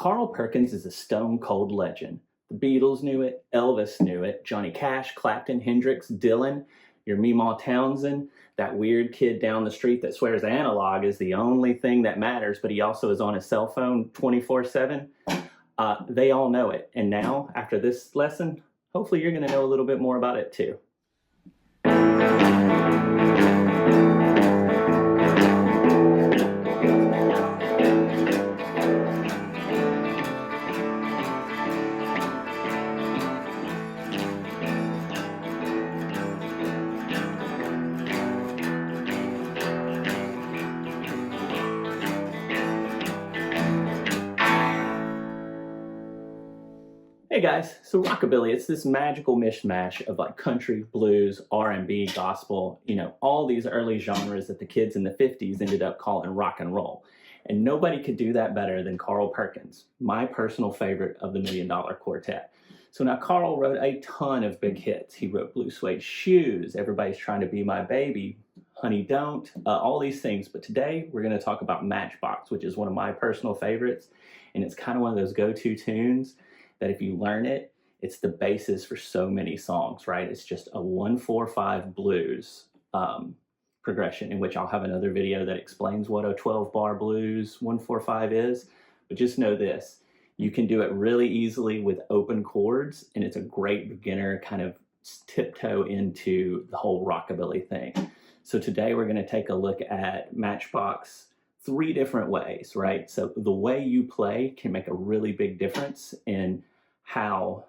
Carl Perkins is a stone cold legend. The Beatles knew it, Elvis knew it, Johnny Cash, Clapton, Hendrix, Dylan, your Meemaw Townsend, that weird kid down the street that swears analog is the only thing that matters, but he also is on his cell phone 24/7. They all know it. And now, after this lesson, hopefully you're going to know a little bit more about it too. Hey guys, so Rockabilly, it's this magical mishmash of like country, blues, R&B, gospel, all these early genres that the kids in the 50s ended up calling rock and roll. And nobody could do that better than Carl Perkins, my personal favorite of the $1 Million Quartet. So now Carl wrote a ton of big hits. He wrote Blue Suede Shoes, Everybody's Trying to Be My Baby, Honey Don't, all these things. But today we're going to talk about Matchbox, which is one of my personal favorites. And it's kind of one of those go-to tunes that if you learn it, it's the basis for so many songs, right? It's just a 1-4-5 blues progression, in which I'll have another video that explains what a 12-bar blues 1-4-5 is. But just know this, you can do it really easily with open chords, and it's a great beginner kind of tiptoe into the whole rockabilly thing. So today we're going to take a look at Matchbox 3 different ways, right? So the way you play can make a really big difference in how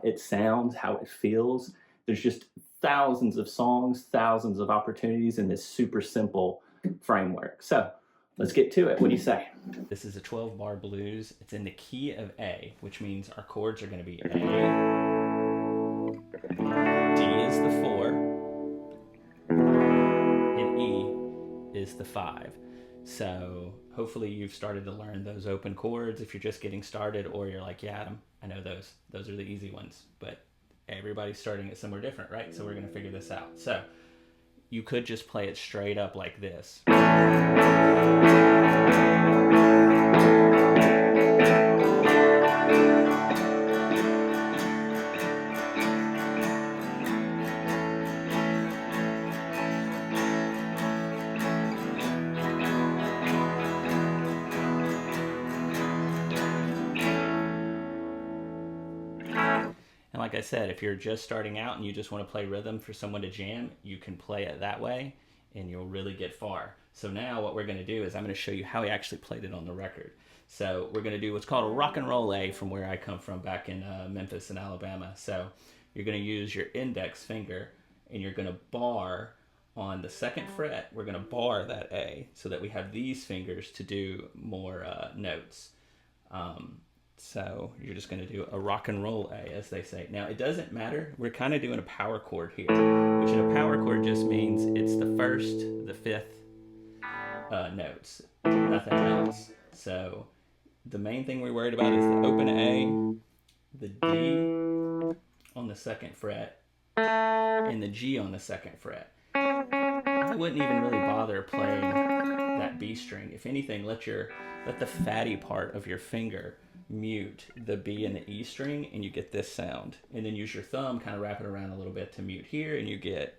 it sounds, how it feels. There's just thousands of songs, thousands of opportunities in this super simple framework. So let's get to it. What do you say? This is a 12-bar blues. It's in the key of A, which means our chords are going to be A, D is the 4, and E is the 5. So hopefully you've started to learn those open chords if you're just getting started, or you're like, yeah, Adam, I know those. Those are the easy ones. But everybody's starting it somewhere different, right? So we're going to figure this out. So you could just play it straight up like this. Like I said, if you're just starting out and you just want to play rhythm for someone to jam, you can play it that way and you'll really get far. So now what we're going to do is I'm going to show you how he actually played it on the record. So we're going to do what's called a rock and roll A from where I come from back in Memphis in Alabama. So you're going to use your index finger and you're going to bar on the 2nd fret. We're going to bar that A so that we have these fingers to do more notes. So you're just going to do a rock and roll A, as they say. Now, it doesn't matter. We're kind of doing a power chord here, which in a power chord just means it's the 1st, the 5th notes, nothing else. So the main thing we're worried about is the open A, the D on the 2nd fret, and the G on the 2nd fret. I wouldn't even really bother playing that B string. If anything, let the fatty part of your finger mute the B and the E string, and you get this sound. And then use your thumb, kind of wrap it around a little bit to mute here, and you get...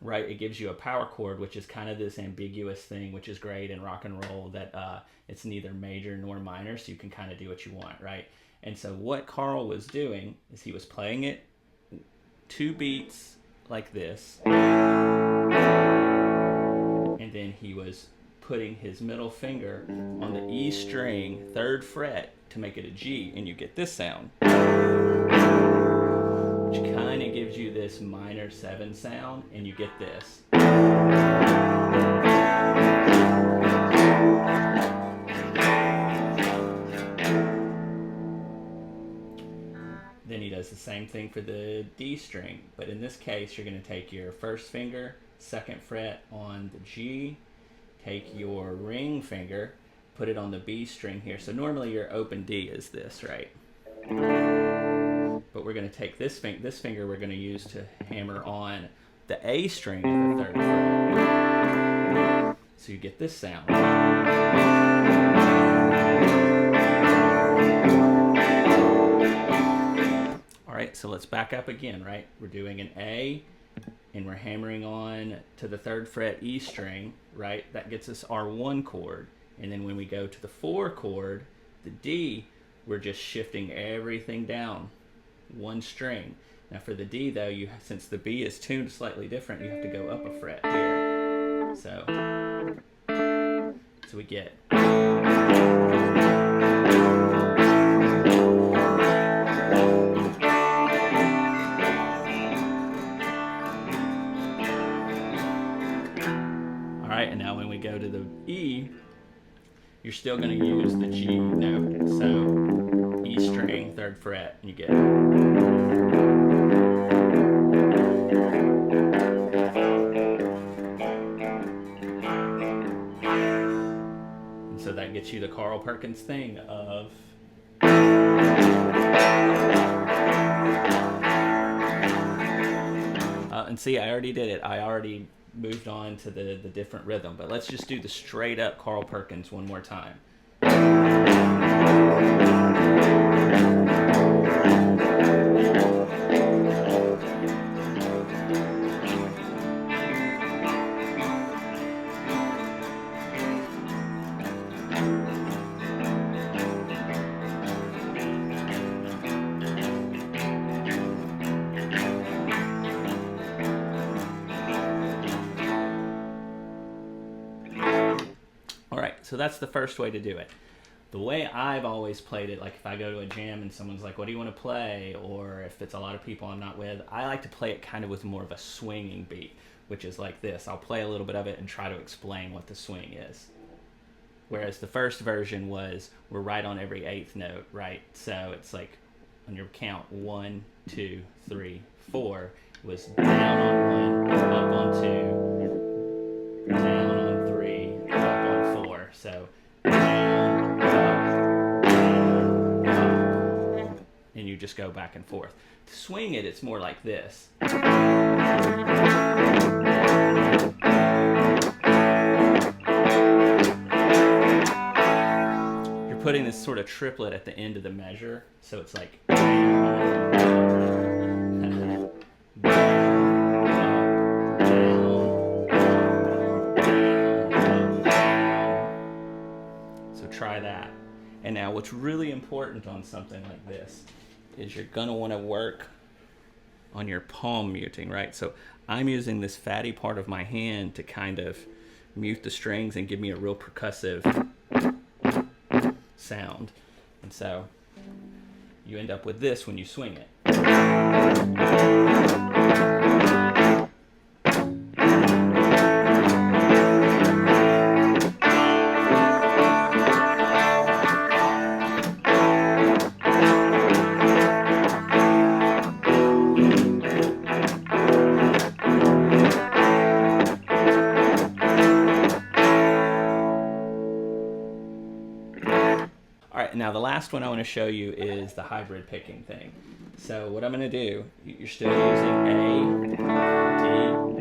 Right, it gives you a power chord, which is kind of this ambiguous thing, which is great in rock and roll, that it's neither major nor minor, so you can kind of do what you want, right? And so what Carl was doing is he was playing it 2 beats like this, and then he was putting his middle finger on the E string, 3rd fret, to make it a G, and you get this sound, which kind of gives you this minor 7 sound, and you get this. Then he does the same thing for the D string, but in this case, you're going to take your 1st finger, 2nd fret on the G, take your ring finger, put it on the B string here. So normally your open D is this, right? But we're going to take this finger we're going to use to hammer on the A string of the 3rd fret. So you get this sound. All right, so let's back up again, right? We're doing an A, and we're hammering on to the 3rd fret E string, right? That gets us our 1 chord. And then when we go to the 4 chord, the D, we're just shifting everything down 1 string. Now for the D though, since the B is tuned slightly different, you have to go up a fret here. So we get. All right, and now when we go to the E, you're still going to use the G note. So E string, 3rd fret, and you get. And so that gets you the Carl Perkins thing of. And see, I already did it. I already moved on to the different rhythm, but let's just do the straight up Carl Perkins one more time. So that's the first way to do it. The way I've always played it, like if I go to a jam and someone's like, what do you want to play? Or if it's a lot of people I'm not with, I like to play it kind of with more of a swinging beat, which is like this. I'll play a little bit of it and try to explain what the swing is. Whereas the first version was, we're right on every 8th note, right? So it's like on your count, 1, 2, 3, 4, was down on 1, up on 2, down on 3, up on 4. So down, up, and you just go back and forth. To swing it, it's more like this. You're putting this sort of triplet at the end of the measure, so it's like try that. And now what's really important on something like this is you're going to want to work on your palm muting, right? So I'm using this fatty part of my hand to kind of mute the strings and give me a real percussive sound. And so you end up with this when you swing it. Now the last one I want to show you is the hybrid picking thing. So what I'm going to do, you're still using A, D,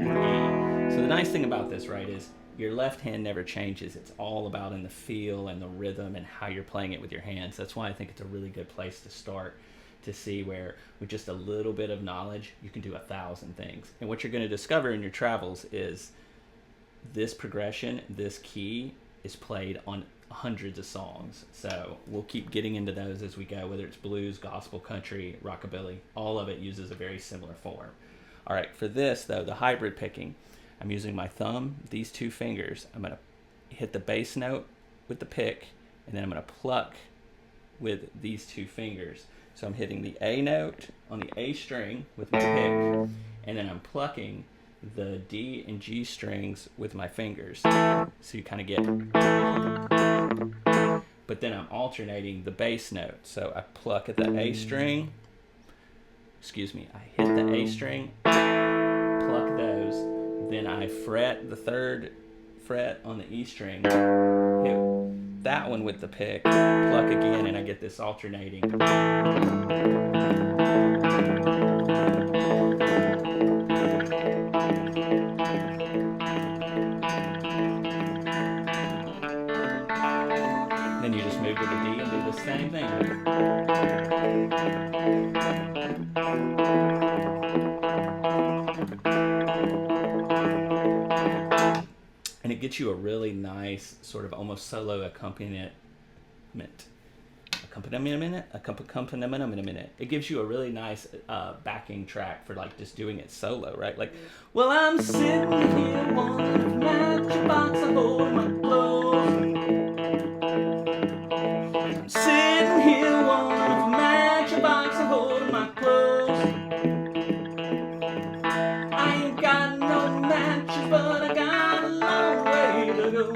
and E. So the nice thing about this, right, is your left hand never changes. It's all about in the feel and the rhythm and how you're playing it with your hands. That's why I think it's a really good place to start, to see where with just a little bit of knowledge you can do 1,000 things. And what you're going to discover in your travels is this progression, this key is played on hundreds of songs. So we'll keep getting into those as we go, whether it's blues, gospel, country, rockabilly. All of it uses a very similar form. All right, for this though, the hybrid picking, I'm using my thumb, these 2 fingers. I'm going to hit the bass note with the pick, and then I'm going to pluck with these 2 fingers. So I'm hitting the A note on the A string with my pick, and then I'm plucking the D and G strings with my fingers. So you kind of get, but then I'm alternating the bass note. So I pluck at the A string, I hit the A string, pluck those, then I fret the 3rd fret on the E string, hit that one with the pick, pluck again, and I get this alternating. then you just move to the D and do the same thing. And it gets you a really nice sort of almost solo accompaniment. It gives you a really nice backing track for like just doing it solo, right? Like, well, I'm sitting here wanting a matchbox to hold my clothes. I'm sitting here wanting a matchbox to hold my clothes. I ain't got no matches, but I got a long way to go.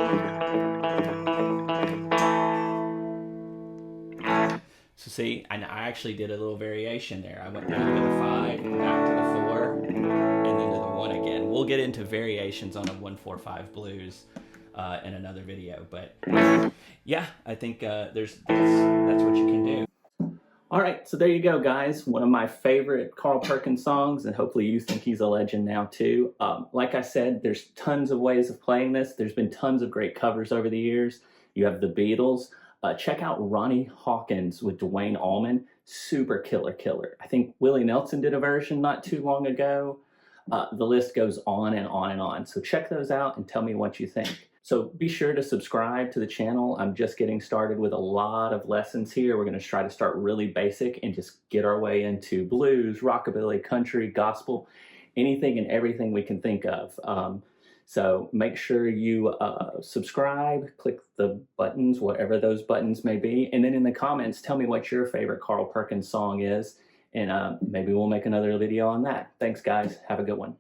So see, and I actually did a little variation there. I went down to the 5, back to the 4, and then to the 1 again. We'll get into variations on a 1-4-5 blues in another video, but yeah, I think that's what you can do. All right, so there you go, guys. One of my favorite Carl Perkins songs, and hopefully you think he's a legend now too. Like I said, there's tons of ways of playing this. There's been tons of great covers over the years. You have the Beatles. Check out Ronnie Hawkins with Dwayne Allman. Super killer. I think Willie Nelson did a version not too long ago. The list goes on and on and on. So check those out and tell me what you think. So be sure to subscribe to the channel. I'm just getting started with a lot of lessons here. We're going to try to start really basic and just get our way into blues, rockabilly, country, gospel, anything and everything we can think of. So make sure you subscribe, click the buttons, whatever those buttons may be. And then in the comments, tell me what your favorite Carl Perkins song is. And maybe we'll make another video on that. Thanks, guys. Have a good one.